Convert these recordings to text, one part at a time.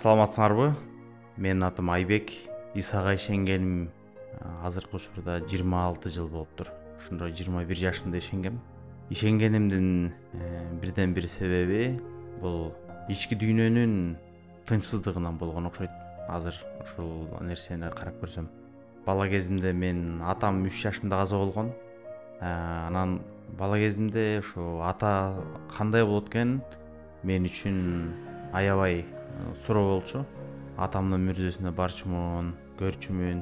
Саламатсыңарбы? Менин атым Айбек. Исага ишенгеним азыркы учурда 26 жыл болуптур. Ошондо 21 жашымда ишенгем. Ишенгенимдин бирден бир себеби бул ички дүйнөнүн тынчсыздыгынан болгон окшойт. Азыр ушул нерсени карап көрсөм. Бала кезимде мен атам 3 жашымда каза болгон. Анан бала кезимде ушу ата кандай болот экен мен үчүн аябай суроо болчу. Атамдын мүрзөсүнө барчумун, көрчүмүн,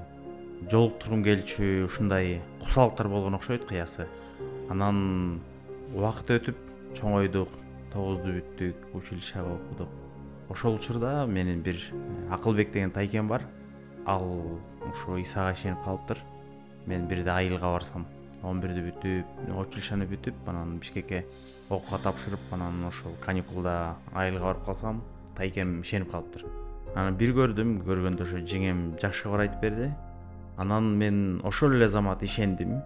жолуктургум келчү, ушундай кусалыктар болгон окшойт кыясы. Анан убакыт өтүп чоңойдук, 9-ду бүттүк, училищага окудук. Ошол учурда менин бир Акылбек деген тайкем бар. Ал ушу Исага ишенип калыптыр. Мен бирде айылга барсам, 11-ди бүтүп, училищаны бүтүп, анан Бишкекке окууга тапшырып, анан ошол каникулда айылга барып калсам, тайкем ишенип калыптыр. Анан бир көргөндө ошо жеңем жакшы кабар айтып берди. Анан мен ошол эле замат ишендим.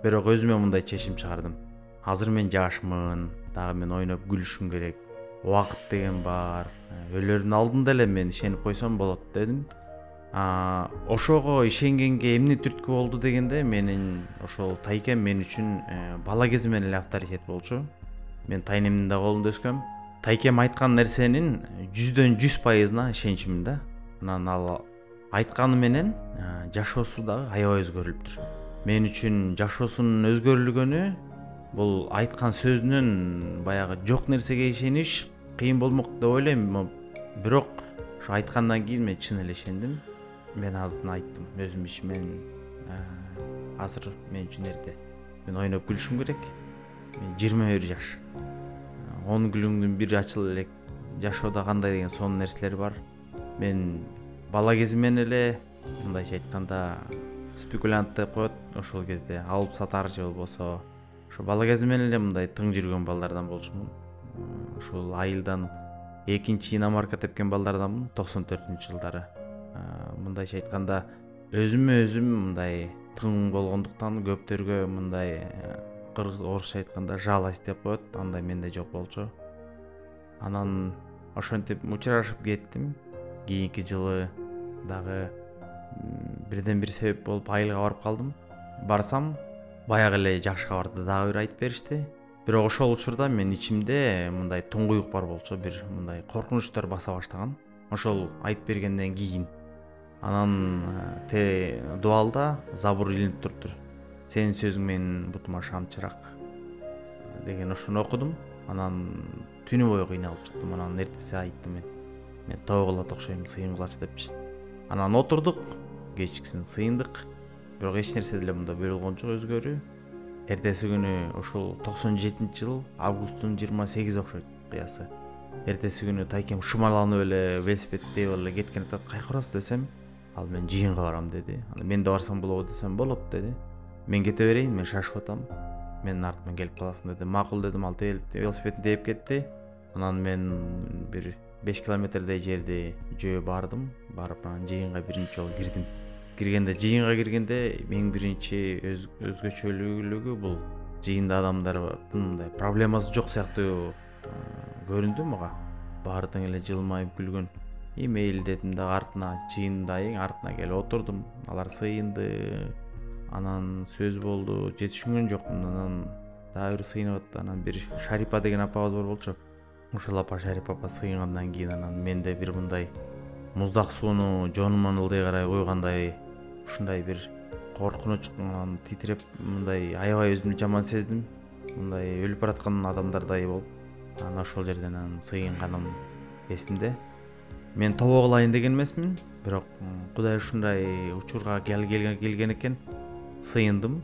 Бирок өзүмө мындай чечим чыгардым. Азыр мен жашмын, дагы мен ойноп күлүшүм керек. Убакыт деген бар. Өлөрдүн алдында эле мен ишенип койсом болот дедим. Ошого ишенгенге эмне түрткү болду дегенде, менин ошол тайкем мен үчүн бала кезимден эле авторитет болчу. Мен тайнемдин да колунда өскөм. Тайкем айткан нерсенин 100дөн 100%-на ишенчимин да. Анан ал айтканы менен жашоосу дагы аябай өзгөрүлүптүр. Мен үчүн жашоосунун өзгөрүлгөнү бул айткан сөзүнөн баягы жок нерсеге ишениш кыйын болмок деп ойлойм. Бирок ошо айткандан кийин мен чын эле ишендим. Мен азыр айттым өзүм ичимен, азыр мен үчүн эрте. Мен ойноп күлүшүм керек. Мен 21 жаш. 10 күлүңдүн бир ачылып элек жашоодо кандай деген сонун нерселер бар. Мен бала кезимден эле мындайча айтканда спекулянт деп коет. Ошол кезде алып сатар же болбосо ошо бала кезимден эле мындай тың жүргөн балдардан болчумун. Ушул айылдан экинчи иномарка тепкен балдарданмын 94-жылдары. Мындайча айтканда өзүмө өзүм мындай тың болгондуктан көптөргө мындай орусча айтканда жалость деп коет, андай менде жок болчу. Анан ошентип учурашып кеттим. Кийинки жылы дагы бирден бир себеп болуп айылга барып калдым. Барсам, баягы эле жакшы кабарды дагы бир айтып беришти. Бирок ошол учурда мен ичимде мындай туңгуюк бар болчу, бир мындай коркунучтар баса баштаган. Ошол айтып бергенден кийин анан дуалда забур илинип туруптур. Сенин сөзүң менин бутума шам чырак деген ошону окудум. Анан түнү бою кыйналып чыктым. Анан эртеси айттым мен тоогулат окшойм, сыйынгылачы депчи. Анан отурдук, кечкисин сыйындык. Бирок эч нерсе деле мында болгон жок өзгөрүү. Эртеси күнү ошол 97-жыл августтун 28 окшойт кыясы. Эртеси күнү тайкем шумаланып эле велосипед деп эле кеткен атат. Кайка барасыз десем, ал мен жыйынга барам деди. Анан мен да барсам болобу десем, болот деди. Мен кете берейин, мен шашып атам. Менин артыман келип каласың деди. Макул дедим, ал велосипедин тээп кетти. Анан мен бир 5 километрдей жерди жөө бардым. Барып анан жыйынга биринчи жолу кирдим. Жыйынга киргенде эң биринчи өзгөчөлүгү бул жыйында адамдардын мындай проблемасы жок сыяктуу көрүндү мага. Баары тең эле жылмайып күлгөн. Мейли дедим да артына жыйында эң артына келип отурдум. Алар сыйынды. Анан сөз болду, жетишингөн жокмун. Анан дагы бир сыйынып атты. Анан бир Шарипа деген апабыз бар болчу. Ошол апа Шарипа апа сыйынгандан кийин анан менде бир мындай муздак сууну жоонуман ылдый карай куйгандай ушундай бир коркунуч, титиреп мындай аябай өзүмдү жаман сездим. Мындай өлүп бараткан адамдардай болуп. Анан ошол жерден сыйынганым эсимде. Мен тобо кылайын деген эмесмин, бирок Кудай ушундай учурга келген экен. Сыйындым.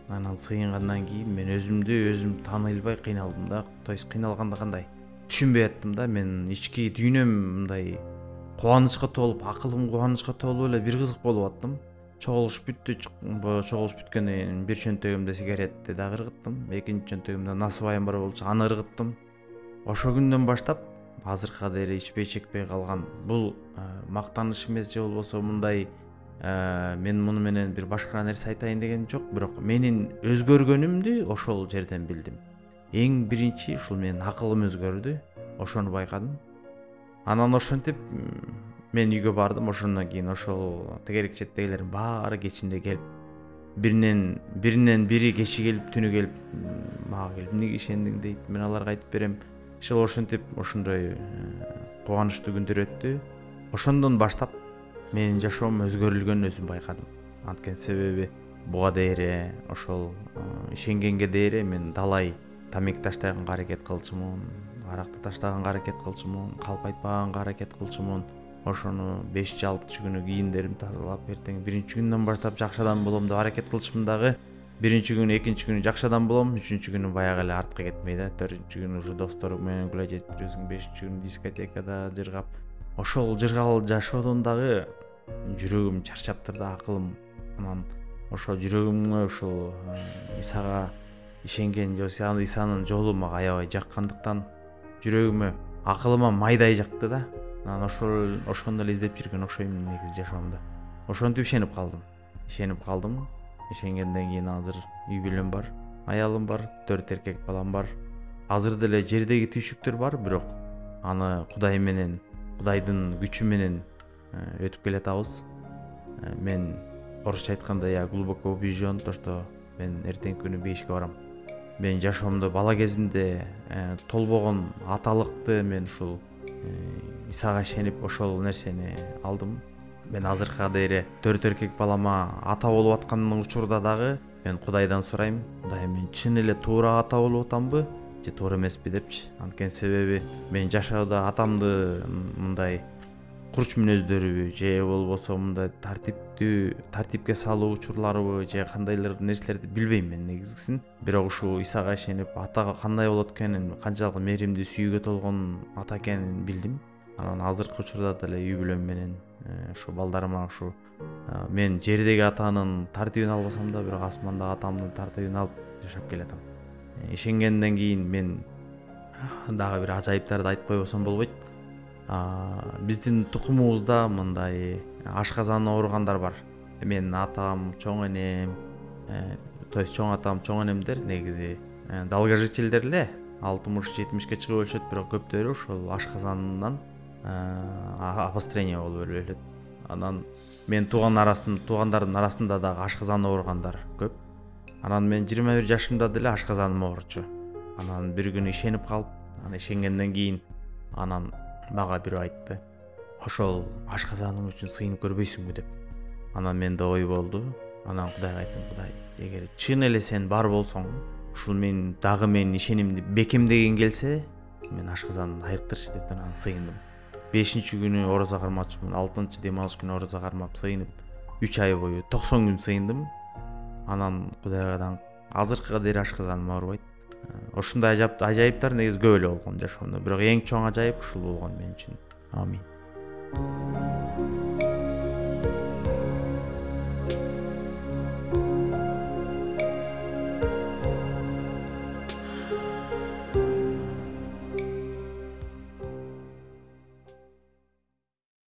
Анан сыйынгандан кийин мен өзүм таный албай кыйналдым да. То есть кыйналганда кандай? Түшүнбөй аттым да. Мен ички дүйнөм мындай кубанычка толуп, акылым кубанычка толуп эле бир кызык болуп аттым. Чогулуш бүттү. Чогулуш бүткөндөн кийин бир чөнтөгүмдө сигаретти дагы ыргыттым. Экинчи чөнтөгүмдө насыбайым бар болчу, аны ыргыттым. Ошол күндөн баштап азыркыга дейин ичпей чекпей калган. Бул мактаныш эмес же болбосо мындай мен муну менен бир башка нерсе айтайын деген жок, бирок менин өзгөргөнүмдү ошол жерден билдим. Эң биринчи ушул менин акылым өзгөрдү. Ошону байкадым. Анан ошентип мен үйгө бардым. Ошондон кийин ошол тегерек четтегилердин баары кечинде келип, биринен бири кечи келип, түнү келип мага келип эмнеге ишендиң дейт. Мен аларга айтып берем. Ошентип ошондой кубанычтуу күндөр өттү. Ошондон баштап менин жашоом өзгөрүлгөнүн өзүм байкадым. Анткени себеби буга дейре ошол ишенгенге дейре мен далай тамеки таштаганга аракет кылчумун, аракты таштаганга аракет кылчумун, калп айтпаганга аракет кылчумун. Ошону 5-6 күнү кийимдеримди тазалап, эртең биринчи күндөн баштап жакшы адам болом деп аракет кылчумун дагы. Биринчи күнү, экинчи күнү жакшы адам болом, үчүнчү күнү баягы эле артка кетмей да, төртүнчү күнү ушу достору менен гүлө жетип жүрөсүң, бешинчи күнү дискотекада жыргап. Ошол жыргал жашоодон дагы жүрөгүм чарчаптыр да, акылым. Анан ошол жүрөгүмө ошол Исага ишенген же Исанын жолу мага аябай жаккандыктан жүрөгүмө, акылыма майдай жакты да. Анан ошондо эле издеп жүргөн окшойм негизи жашоомдо. Ошентип ишенип калдым. Ишенгенден кийин азыр үй бүлөм бар, аялым бар, 4 эркек балам бар. Азыр деле жердеги түйшүктөр бар, бирок аны Кудай менен, Кудайдын күчү менен өтүп келатабыз. Мен орусча айтканда я глубоко убежден, то что мен эртеңки күнү бейишке барам. Мен жашоомдо бала кезимде толбогон аталыкты мен ушул Исага ишенип ошол нерсени алдым. Мен азыркыга дейре 4 эркек балама ата болуп аткан учурда дагы мен Кудайдан сурайм. Кудай, мен чын эле туура ата болуп атамбы же туура эмеспи депчи. Анткени себеби мен жашоодо атамды мындай курч мүнөздөрүбү же болбосо мындай тартипке салуу учурларыбы же кандайлыр нерселерди билбейм мен негизгисин. Бирок ушу Исага ишенип атага кандай болот экенин, канчалык мээримдүү сүйүүгө толгон ата экенин билдим. Анан азыркы учурда деле үй бүлөм менен ушу балдарыма ушу мен жердеги атанын тартибин албасам да, бирок асмандагы атамдын тартибин алып жашап келатам. Ишенгенден кийин мен дагы бир ажайыптарды айтып койбосом болбойт. Биздин тукумубузда мындай ашказаны ооругандар бар. Мен атам, чоң энем, то есть чоң атам, чоң энемдер негизи долгожительдер эле, 60-70ке чыгып өлүшөт, бирок көптөрү ошол ашказанынан обострение болуп өлөт. Анан мен туугандардын арасында дагы ашказаны ооругандар көп. Анан мен 21 жашымда деле ашказаным ооручу. Анан бир күнү ишенип калып, ишенгенден кийин анан мага бирөө айтты. Ошол ашказаның үчүн сыйынып көрбөйсүңбү деп. Анан менде ой болду. Анан Кудайга айттым, Кудай, эгер чын эле сен бар болсоң, ушул мен дагы менин ишенимди бекемдеген келсе, мен ашказанды айыктырчы деп анан сыйындым. 5-чи күнү орозо кармачумун, 6-чы дем алыш күнү орозо кармап сыйынып, 3 ай бою 90 күн сыйындым. Анан Кудайгадан азыркыга дейре ашказаным оорубайт. Ошондой ажайыптар негизи көп эле болгон жашоомдо, бирок эң чоң ажайып ушул болгон мен үчүн. Амин.